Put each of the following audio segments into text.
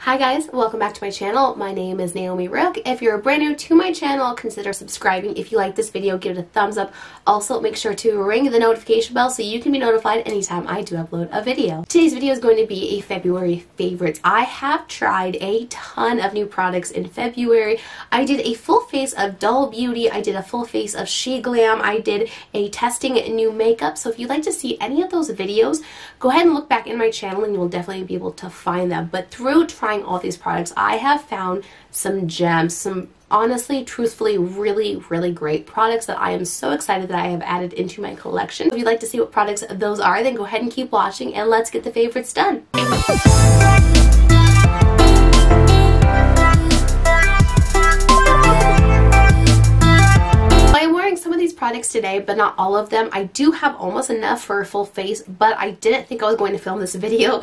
Hi guys, welcome back to my channel. My name is Naomi Rook. If you're brand new to my channel, consider subscribing. If you like this video, give it a thumbs up. Also, make sure to ring the notification bell so you can be notified anytime I do upload a video. Today's video is going to be a February favorites. I have tried a ton of new products in February. I did a full face of Dull Beauty. I did a full face of SheGlam. I did a testing new makeup. So if you'd like to see any of those videos, go ahead and look back in my channel and you'll definitely be able to find them. But through trying all these products, I have found some gems, some honestly, truthfully, really great products that I am so excited that I have added into my collection. If you'd like to see what products those are, then go ahead and keep watching and let's get the favorites done. Some of these products today, but not all of them. I do have almost enough for a full face, but I didn't think I was going to film this video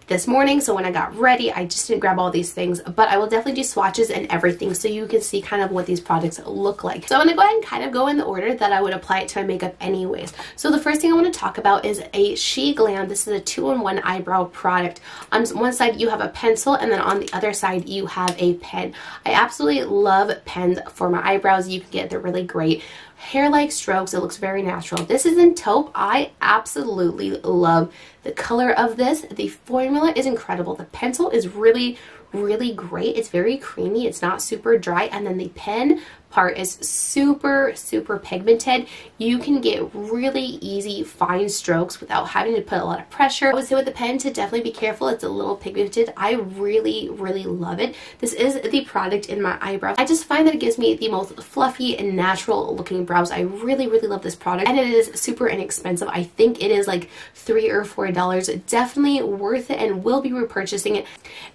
this morning, so when I got ready I just didn't grab all these things, but I will definitely do swatches and everything so you can see kind of what these products look like. So I'm going to go ahead and kind of go in the order that I would apply it to my makeup anyways. So the first thing I want to talk about is a SheGlam. This is a 2-in-1 eyebrow product. On one side you have a pencil and then on the other side you have a pen. I absolutely love pens for my eyebrows. You can get, they're really great. Hair-like strokes, it looks very natural. This is in Taupe. I absolutely love the color of this. The formula is incredible. The pencil is really great. It's very creamy. It's not super dry. And then the pen part is super pigmented. You can get really easy fine strokes without having to put a lot of pressure. I would say with the pen to definitely be careful. It's a little pigmented. I really love it. This is the product in my eyebrows. I just find that it gives me the most fluffy and natural looking brows. I really love this product, and it is super inexpensive. I think it is like $3 or $4. Definitely worth it and will be repurchasing it.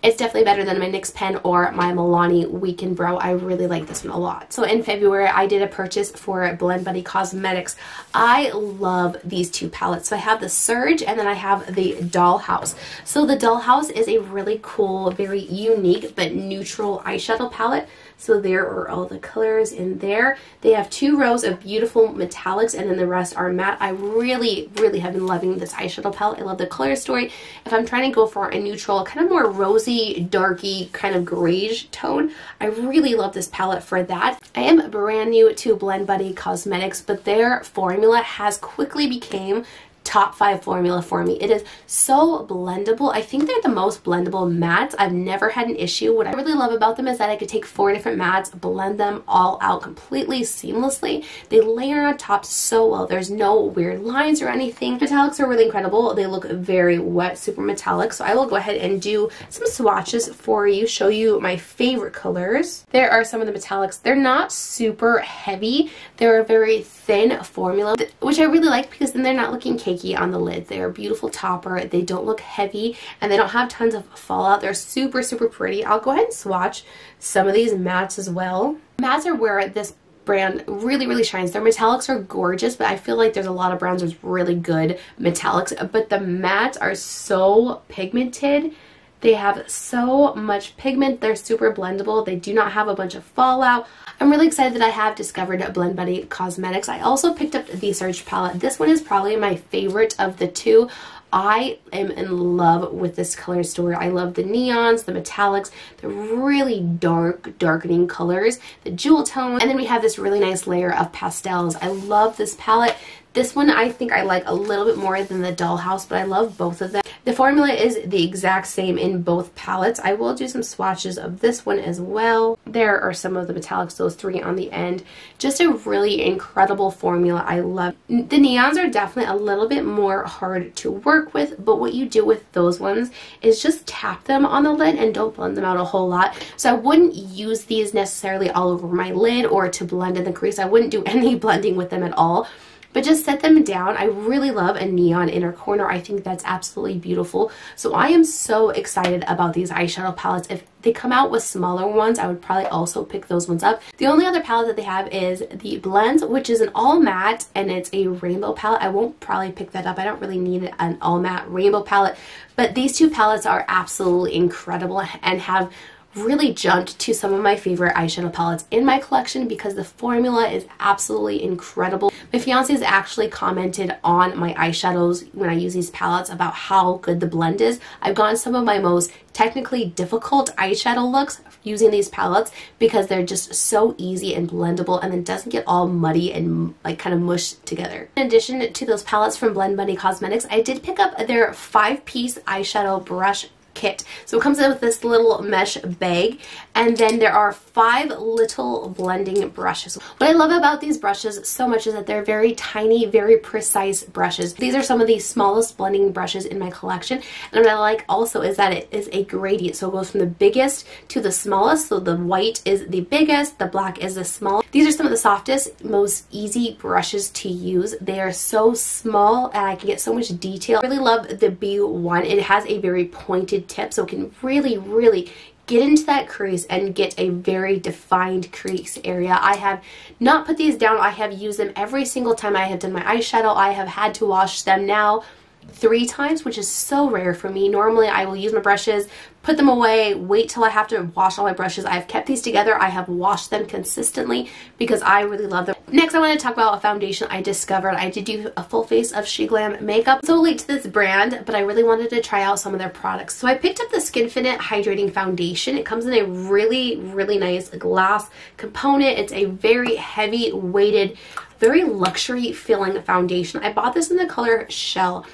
It's definitely better than my NYX pen or my Milani Weekend Brow. I really like this one a lot. So in February, I did a purchase for Blend Buddy Cosmetics. I love these two palettes. So I have the Surge and then I have the Dollhouse. So the Dollhouse is a really cool, very unique but neutral eyeshadow palette. So there are all the colors in there. They have 2 rows of beautiful metallics and then the rest are matte. I really have been loving this eyeshadow palette. I love the color story. If I'm trying to go for a neutral, kind of more rosy, darky, kind of grayish tone, I really love this palette for that. I am brand new to Blend Buddy Cosmetics, but their formula has quickly became top 5 formula for me. It is so blendable. I think they're the most blendable mattes. I've never had an issue. What I really love about them is that I could take 4 different mattes, blend them all out completely seamlessly. They layer on top so well. There's no weird lines or anything. Metallics are really incredible. They look very wet, super metallic. So I will go ahead and do some swatches for you, show you my favorite colors. There are some of the metallics. They're not super heavy. They're a very thin formula, which I really like because then they're not looking cakey on the lids. They are beautiful topper. They don't look heavy and they don't have tons of fallout. They're super pretty. I'll go ahead and swatch some of these mattes as well. Mattes are where this brand really shines. Their metallics are gorgeous, but I feel like there's a lot of brands with really good metallics, but the mattes are so pigmented. They have so much pigment. They're super blendable. They do not have a bunch of fallout. I'm really excited that I have discovered Blend Buddy Cosmetics. I also picked up the Surge palette. This one is probably my favorite of the two. I am in love with this color story. I love the neons, the metallics, the really darkening colors, the jewel tone, and then we have this really nice layer of pastels. I love this palette. This one I think I like a little bit more than the Dollhouse, but I love both of them. The formula is the exact same in both palettes. I will do some swatches of this one as well. There are some of the metallics, those 3 on the end. Just a really incredible formula. I love. The neons are definitely a little bit more hard to work with, but what you do with those ones is just tap them on the lid and don't blend them out a whole lot. So I wouldn't use these necessarily all over my lid or to blend in the crease. I wouldn't do any blending with them at all. But just set them down. I really love a neon inner corner. I think that's absolutely beautiful. So I am so excited about these eyeshadow palettes. If they come out with smaller ones, I would probably also pick those ones up. The only other palette that they have is the Blends, which is an all matte and it's a rainbow palette. I won't probably pick that up. I don't really need an all matte rainbow palette. But these two palettes are absolutely incredible and have really jumped to some of my favorite eyeshadow palettes in my collection because the formula is absolutely incredible. My fiance has actually commented on my eyeshadows when I use these palettes about how good the blend is. I've gotten some of my most technically difficult eyeshadow looks using these palettes because they're just so easy and blendable, and it doesn't get all muddy and like kind of mushed together. In addition to those palettes from Blend Bunny Cosmetics, I did pick up their 5-piece eyeshadow brush kit. So it comes in with this little mesh bag, and then there are 5 little blending brushes. What I love about these brushes so much is that they're very tiny, very precise brushes. These are some of the smallest blending brushes in my collection, and what I like also is that it is a gradient, so it goes from the biggest to the smallest. So the white is the biggest, the black is the smallest. These are some of the softest, most easy brushes to use. They are so small and I can get so much detail. I really love the B1. It has a very pointed tip, so it can really get into that crease and get a very defined crease area. I have not put these down. I have used them every single time I have done my eyeshadow. I have had to wash them now 3 times, which is so rare for me. Normally I will use my brushes, put them away, wait till I have to wash all my brushes. I've kept these together. I have washed them consistently because I really love them. Next, I want to talk about a foundation I discovered. I did do a full face of SheGlam makeup. So late to this brand, but I really wanted to try out some of their products. So I picked up the SkinFinite Hydrating Foundation. It comes in a really nice glass component. It's a very heavy weighted, very luxury feeling foundation. I bought this in the color Shell.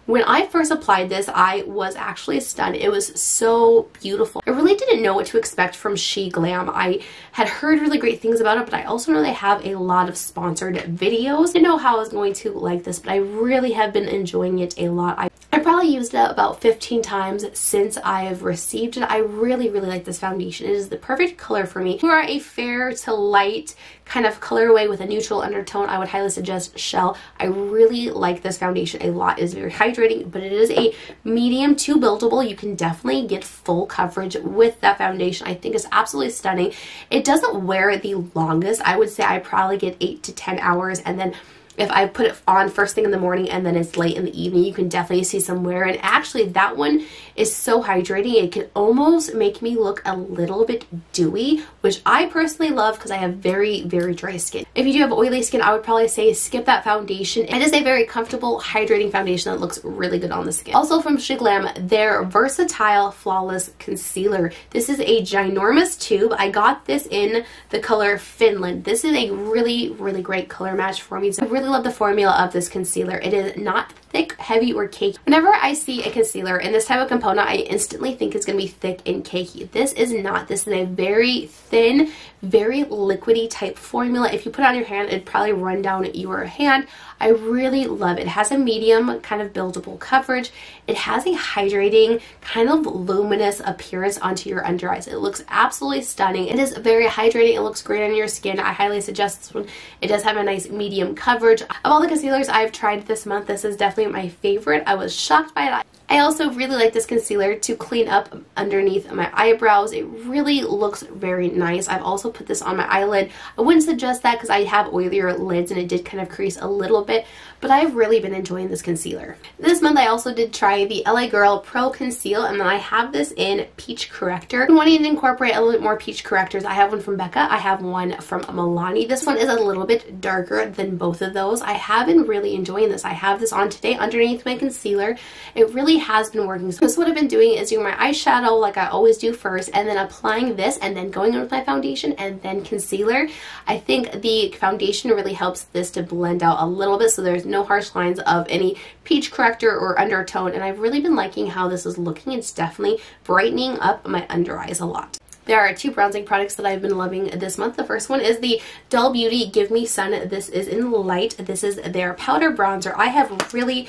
When I first applied this, I was actually stunned. It was so beautiful. I really didn't know what to expect from SheGlam. I had heard really great things about it, but I also know they have a lot of sponsored videos. I didn't know how I was going to like this, but I really have been enjoying it a lot. I probably used it about 15 times since I have received it. I really like this foundation. It is the perfect color for me. If you are a fair to light kind of colorway with a neutral undertone, I would highly suggest Shell. I really like this foundation a lot. It is very hydrating, but it is a medium to buildable. You can definitely get full coverage with that foundation. I think it's absolutely stunning. It doesn't wear the longest. I would say I probably get 8 to 10 hours, and then if I put it on first thing in the morning and then it's late in the evening, you can definitely see some wear. And actually that one is so hydrating, it can almost make me look a little bit dewy, which I personally love because I have very dry skin. If you do have oily skin, I would probably say skip that foundation. It is a very comfortable hydrating foundation that looks really good on the skin. Also from SheGlam, their Versatile Flawless Concealer. This is a ginormous tube. I got this in the color Finland. This is a really great color match for me. So I really love the formula of this concealer. It is not thick, heavy, or cakey. Whenever I see a concealer in this type of component, I instantly think it's going to be thick and cakey. This is not. This is a very thin, very liquidy type formula. If you put it on your hand, it'd probably run down your hand. I really love it. It has a medium kind of buildable coverage. It has a hydrating kind of luminous appearance onto your under eyes. It looks absolutely stunning. It is very hydrating. It looks great on your skin. I highly suggest this one. It does have a nice medium coverage. Of all the concealers I've tried this month, this is definitely my favorite. I was shocked by it. I also really like this concealer to clean up underneath my eyebrows. It really looks very nice. I've also put this on my eyelid. I wouldn't suggest that because I have oilier lids and it did kind of crease a little bit, but I've really been enjoying this concealer. This month I also did try the LA Girl Pro Conceal, and then I have this in Peach Corrector. I'm wanting to incorporate a little bit more peach correctors. I have one from Becca. I have one from Milani. This one is a little bit darker than both of those. I have been really enjoying this. I have this on today underneath my concealer. It really has been working. So what I've been doing is doing my eyeshadow like I always do first, and then applying this, and then going in with my foundation and then concealer. I think the foundation really helps this to blend out a little bit so there's no harsh lines of any peach corrector or undertone, and I've really been liking how this is looking. It's definitely brightening up my under eyes a lot. There are 2 bronzing products that I've been loving this month. The first one is the Dull Beauty Give Me Sun. This is in light. This is their powder bronzer. I have really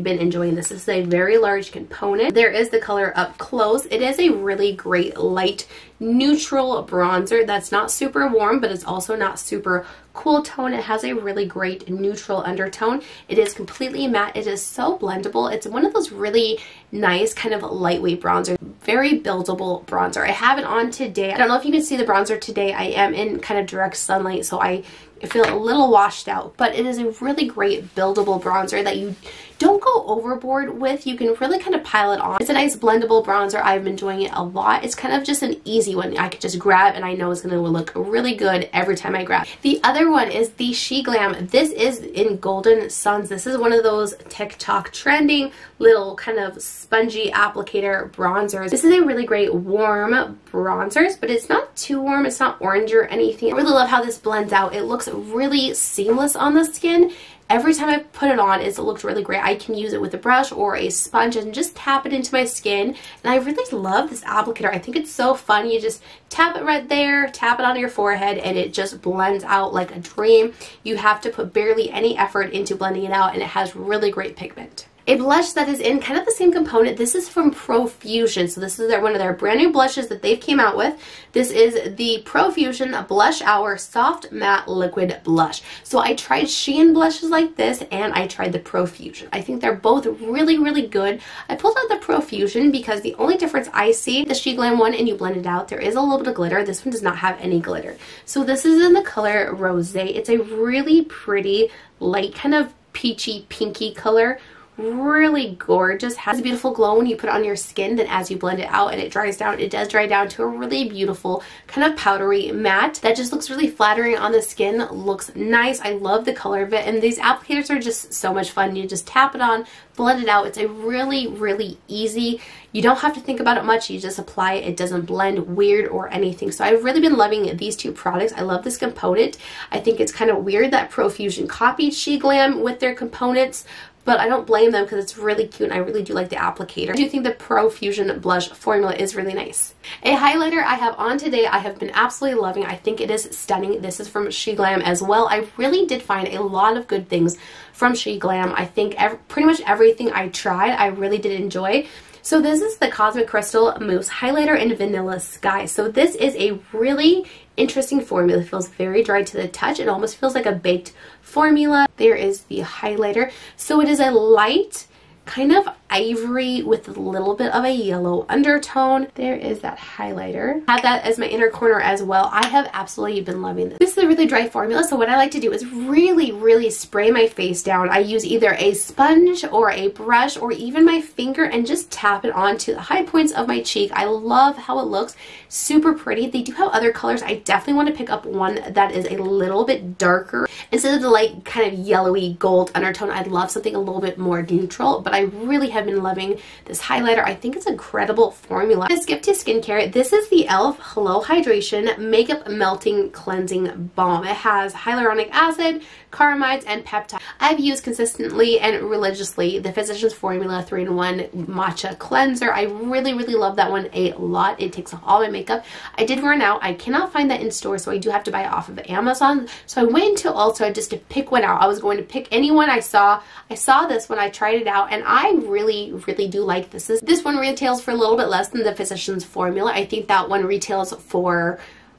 been enjoying this. This is a very large component. There is the color Up Close. It is a really great light neutral bronzer that's not super warm, but it's also not super cool tone. It has a really great neutral undertone. It is completely matte. It is so blendable. It's one of those really nice kind of lightweight bronzer, very buildable bronzer. I have it on today. I don't know if you can see the bronzer today. I am in kind of direct sunlight, so I feel a little washed out, but it is a really great buildable bronzer that you don't go overboard with. You can really kind of pile it on. It's a nice blendable bronzer. I've been enjoying it a lot. It's kind of just an easy one. I could just grab and I know it's going to look really good every time I grab. The other one is the SheGlam. This is in Golden Suns. This is one of those TikTok trending little kind of spongy applicator bronzers. This is a really great warm bronzers, but it's not too warm. It's not orange or anything. I really love how this blends out. It looks really seamless on the skin. Every time I put it on, it looks really great. I can use it with a brush or a sponge and just tap it into my skin. And I really love this applicator. I think it's so fun. You just tap it right there, tap it on your forehead, and it just blends out like a dream. You have to put barely any effort into blending it out, and it has really great pigment. A blush that is in kind of the same component. This is from ProFusion. So this is one of their brand new blushes that they've came out with. This is the ProFusion Blush Hour Soft Matte Liquid Blush. So I tried Shein blushes like this, and I tried the ProFusion. I think they're both really, really good. I pulled out the ProFusion because the only difference I see, the SheGlam one, and you blend it out, there is a little bit of glitter. This one does not have any glitter. So this is in the color Ros'e. It's a really pretty, light, kind of peachy, pinky color. Really gorgeous. Has a beautiful glow when you put it on your skin. Then as you blend it out and it dries down, it does dry down to a really beautiful kind of powdery matte that just looks really flattering on the skin. Looks nice. I love the color of it, and these applicators are just so much fun. You just tap it on, blend it out. It's a really easy. You don't have to think about it much. You just apply it. It doesn't blend weird or anything. So I've really been loving these two products. I love this component. I think it's kind of weird that ProFusion copied SheGlam with their components, but I don't blame them because it's really cute and I really do like the applicator. I do think the ProFusion blush formula is really nice. A highlighter I have on today I have been absolutely loving. I think it is stunning. This is from SheGlam as well. I really did find a lot of good things from SheGlam. I think pretty much everything I tried I really did enjoy. So this is the Cosmic Crystal Mousse Highlighter in Vanilla Sky. So this is a really interesting formula. It feels very dry to the touch. It almost feels like a baked formula. There is the highlighter. So it is a light kind of ivory with a little bit of a yellow undertone. There is that highlighter. I have that as my inner corner as well. I have absolutely been loving this. This is a really dry formula, so what I like to do is really spray my face down. I use either a sponge or a brush or even my finger and just tap it onto the high points of my cheek. I love how it looks. Super pretty. They do have other colors. I definitely want to pick up one that is a little bit darker. Instead of the light kind of yellowy gold undertone, I'd love something a little bit more neutral, but I really have been loving this highlighter. I think it's an incredible formula. To skip to skincare, this is the E.L.F. Hello Hydration Makeup Melting Cleansing Balm. It has hyaluronic acid, caramides, and peptides. I've used consistently and religiously the Physicians Formula 3-in-1 Matcha Cleanser. I really love that one a lot. It takes off all my makeup. I did run out. I cannot find that in store, so I do have to buy it off of Amazon. So I went to Ulta just to pick one out. I was going to pick any one I saw. I saw this when I tried it out, and I really do like this. This one retails for a little bit less than the Physicians Formula. I think that one retails for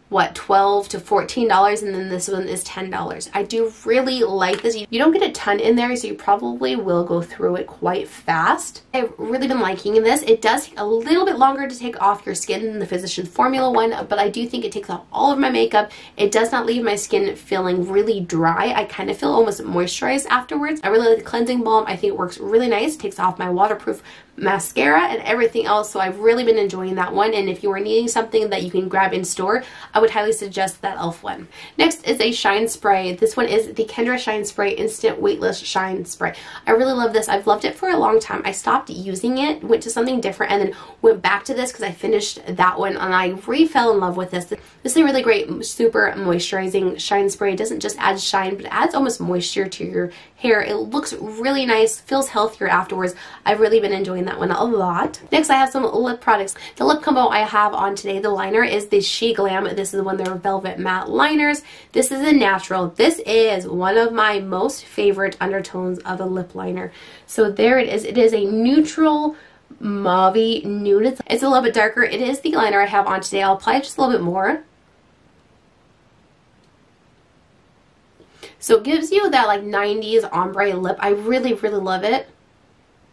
what, $12 to $14, and then this one is $10. I do really like this. You don't get a ton in there, so you probably will go through it quite fast. I've really been liking this. It does take a little bit longer to take off your skin than the Physicians Formula one, but I do think it takes off all of my makeup. It does not leave my skin feeling really dry. I kind of feel almost moisturized afterwards. I really like the cleansing balm. I think it works really nice. It takes off my waterproof mascara and everything else, so I've really been enjoying that one. And if you are needing something that you can grab in store, I would highly suggest that E.L.F. one. Next is a shine spray. This one is the Kendra Shine Spray Instant Weightless Shine Spray. I really love this. I've loved it for a long time. I stopped using it, went to something different, and then went back to this because I finished that one and I fell in love with this. This is a really great, super moisturizing shine spray. It doesn't just add shine, but it adds almost moisture to your hair. It looks really nice, feels healthier afterwards. I've really been enjoying that one a lot. Next, I have some lip products. The lip combo I have on today, the liner, is the SheGlam. This is one of their velvet matte liners. This is a natural. This is one of my most favorite undertones of a lip liner. So there it is. It is a neutral mauve nude. It's a little bit darker. It is the liner I have on today. I'll apply just a little bit more. So it gives you that like 90s ombre lip. I really love it.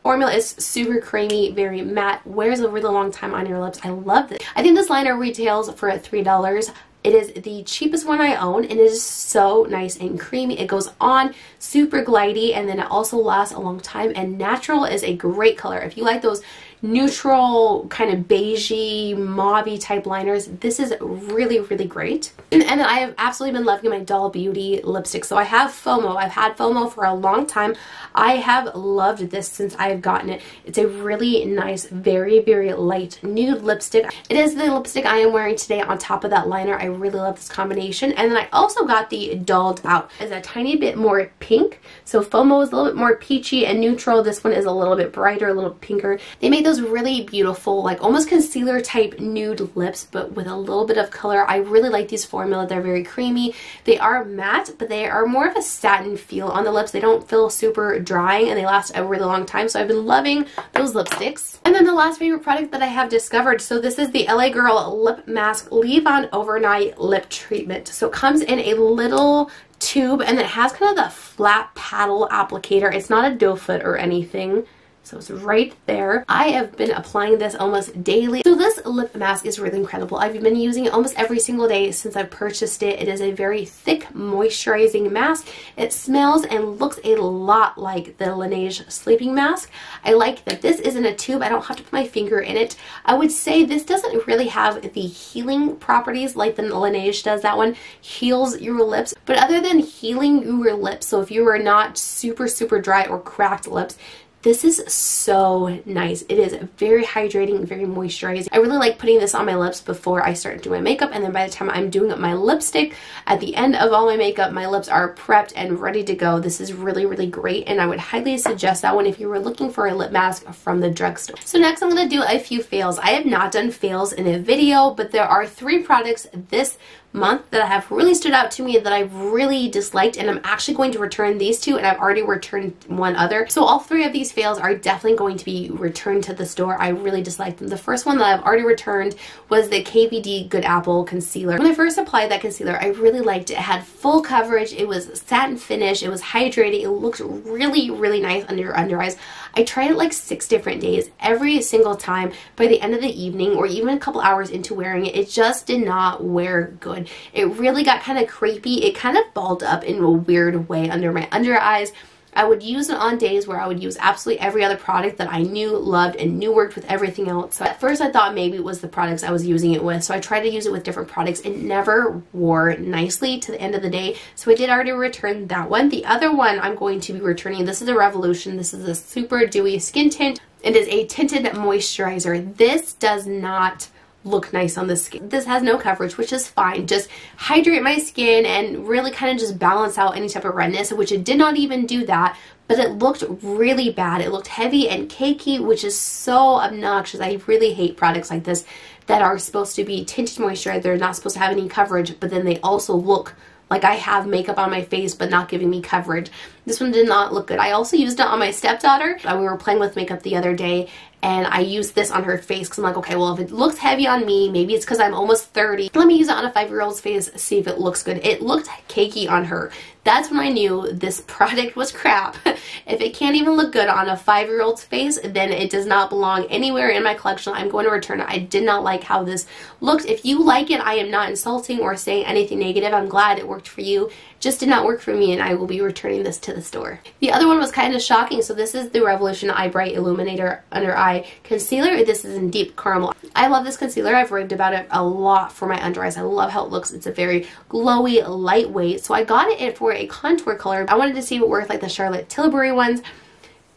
Formula is super creamy, very matte, wears a really long time on your lips. I love this. I think this liner retails for $3. It is the cheapest one I own, and it is so nice and creamy. It goes on super glidey, and then it also lasts a long time, and natural is a great color. If you like those neutral kind of beigey mauvey type liners, this is really, really great. And then I have absolutely been loving my Doll Beauty lipstick. So I have Fomo. I've had Fomo for a long time. I have loved this since I've gotten it. It's a really nice, very, very light nude lipstick. It is the lipstick I am wearing today on top of that liner. I really love this combination. And then I also got the Dolled Out. It's a tiny bit more pink. So Fomo is a little bit more peachy and neutral. This one is a little bit brighter, a little pinker. They make those really beautiful, like almost concealer type nude lips, but with a little bit of color. I really like these formula. They're very creamy. They are matte, but they are more of a satin feel on the lips. They don't feel super drying, and they last a really long time. So I've been loving those lipsticks. And then the last favorite product that I have discovered, so this is the LA Girl Lip Mask Leave-On Overnight Lip Treatment. So it comes in a little tube, and it has kind of the flat paddle applicator. It's not a doe foot or anything. So it's right there. I have been applying this almost daily. So this lip mask is really incredible. I've been using it almost every single day since I've purchased it. It is a very thick moisturizing mask. It smells and looks a lot like the Laneige sleeping mask. I like that this isn't a tube. I don't have to put my finger in it. I would say this doesn't really have the healing properties like the Laneige does. That one heals your lips. But other than healing your lips, so if you are not super, super dry or cracked lips, this is so nice. It is very hydrating, very moisturizing. I really like putting this on my lips before I start doing my makeup, and then by the time I'm doing up my lipstick, at the end of all my makeup, my lips are prepped and ready to go. This is really, really great, and I would highly suggest that one if you were looking for a lip mask from the drugstore. So next I'm going to do a few fails. I have not done fails in a video, but there are 3 products this month that have really stood out to me that I've really disliked, and I'm actually going to return these 2, and I've already returned one other. So all 3 of these fails are definitely going to be returned to the store. I really disliked them. The first one that I've already returned was the KVD Good Apple Concealer. When I first applied that concealer, I really liked it. It had full coverage. It was satin finish. It was hydrating. It looked really, really nice under your under eyes. I tried it like 6 different days. Every single time by the end of the evening or even a couple hours into wearing it, it just did not wear good. It really got kind of crepey. It kind of balled up in a weird way under my under eyes. I would use it on days where I would use absolutely every other product that I knew, loved, and knew worked with everything else. So at first I thought maybe it was the products I was using it with, so I tried to use it with different products. It never wore nicely to the end of the day, so I did already return that one. The other one I'm going to be returning, this is a Revolution. This is a super dewy skin tint. It is a tinted moisturizer. This does not look nice on the skin. This has no coverage, which is fine. Just hydrate my skin and really kind of just balance out any type of redness, which it did not even do that, but it looked really bad. It looked heavy and cakey, which is so obnoxious. I really hate products like this that are supposed to be tinted moisturizer. They're not supposed to have any coverage, but then they also look like I have makeup on my face but not giving me coverage. This one did not look good. I also used it on my stepdaughter. We were playing with makeup the other day, and I used this on her face because I'm like, okay, well, if it looks heavy on me, maybe it's because I'm almost 30. Let me use it on a 5-year-old's face, see if it looks good. It looked cakey on her. That's when I knew this product was crap. If it can't even look good on a 5-year-old's face, then it does not belong anywhere in my collection. I'm going to return it. I did not like how this looked. If you like it, I am not insulting or saying anything negative. I'm glad it worked for you. Just did not work for me, and I will be returning this to the store. The other one was kind of shocking. So this is the Revolution Eyebrite Illuminator Under Eye Concealer. This is in Deep Caramel. I love this concealer. I've raved about it a lot for my under eyes. I love how it looks. It's a very glowy, lightweight. So I got it for a contour color. I wanted to see if it worked like the Charlotte Tilbury ones.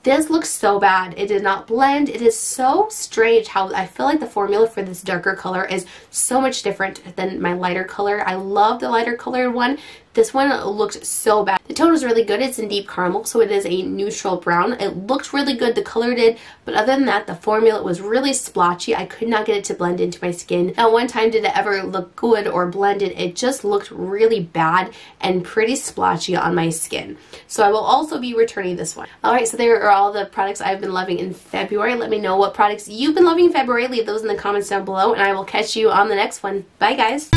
This looks so bad. It did not blend. It is so strange how I feel like the formula for this darker color is so much different than my lighter color. I love the lighter colored one. This one looked so bad. The tone was really good. It's in Deep Caramel, so it is a neutral brown. It looked really good. The color did, but other than that, the formula was really splotchy. I could not get it to blend into my skin. Not one time did it ever look good or blended. It just looked really bad and pretty splotchy on my skin. So I will also be returning this one. Alright, so there are all the products I've been loving in February. Let me know what products you've been loving in February. Leave those in the comments down below, and I will catch you on the next one. Bye, guys.